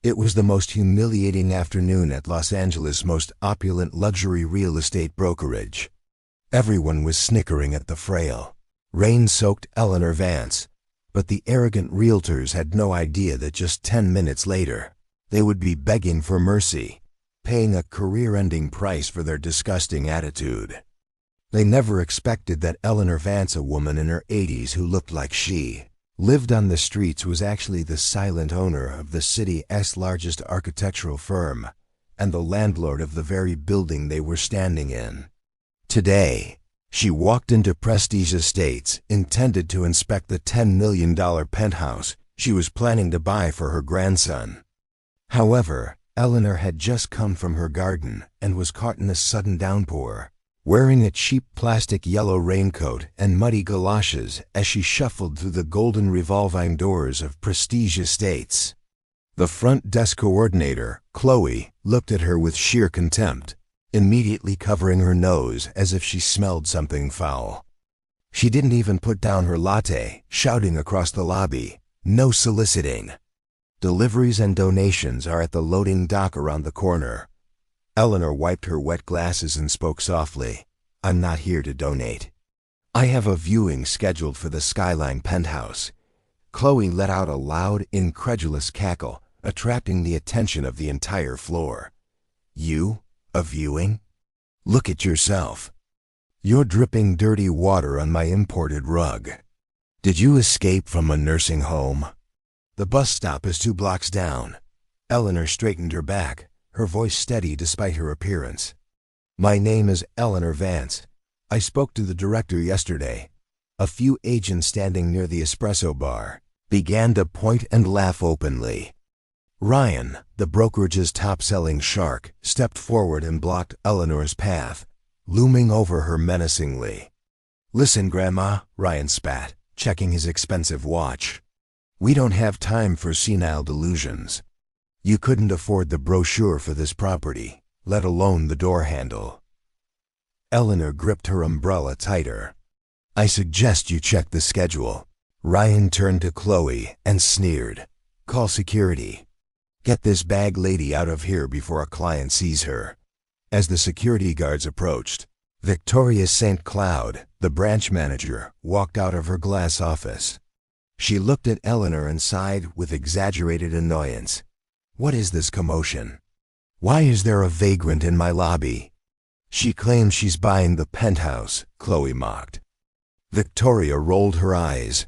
It was the most humiliating afternoon at Los Angeles' most opulent luxury real estate brokerage. Everyone was snickering at the frail, rain-soaked Eleanor Vance, but the arrogant realtors had no idea that just 10 minutes later, they would be begging for mercy, paying a career-ending price for their disgusting attitude. They never expected that Eleanor Vance, a woman in her 80s who looked like she lived on the streets, was actually the silent owner of the city's largest architectural firm and the landlord of the very building they were standing in. Today, she walked into Prestige Estates, intended to inspect the $10 million penthouse she was planning to buy for her grandson. However, Eleanor had just come from her garden and was caught in a sudden downpour, wearing a cheap plastic yellow raincoat and muddy galoshes as she shuffled through the golden revolving doors of Prestige Estates. The front desk coordinator, Chloe, looked at her with sheer contempt, immediately covering her nose as if she smelled something foul. She didn't even put down her latte, shouting across the lobby, "No soliciting. Deliveries and donations are at the loading dock around the corner." Eleanor wiped her wet glasses and spoke softly, "I'm not here to donate. I have a viewing scheduled for the Skyline penthouse." Chloe let out a loud, incredulous cackle, attracting the attention of the entire floor. "You? A viewing? Look at yourself. You're dripping dirty water on my imported rug. Did you escape from a nursing home? The bus stop is 2 blocks down." Eleanor straightened her back, her voice steady despite her appearance. "My name is Eleanor Vance. I spoke to the director yesterday." A few agents standing near the espresso bar began to point and laugh openly. Ryan, the brokerage's top-selling shark, stepped forward and blocked Eleanor's path, looming over her menacingly. "Listen, Grandma," Ryan spat, checking his expensive watch. "We don't have time for senile delusions. You couldn't afford the brochure for this property, let alone the door handle." Eleanor gripped her umbrella tighter. "I suggest you check the schedule." Ryan turned to Chloe and sneered. "Call security. Get this bag lady out of here before a client sees her." As the security guards approached, Victoria St. Cloud, the branch manager, walked out of her glass office. She looked at Eleanor and sighed with exaggerated annoyance. "What is this commotion? Why is there a vagrant in my lobby?" "She claims she's buying the penthouse," Chloe mocked. Victoria rolled her eyes.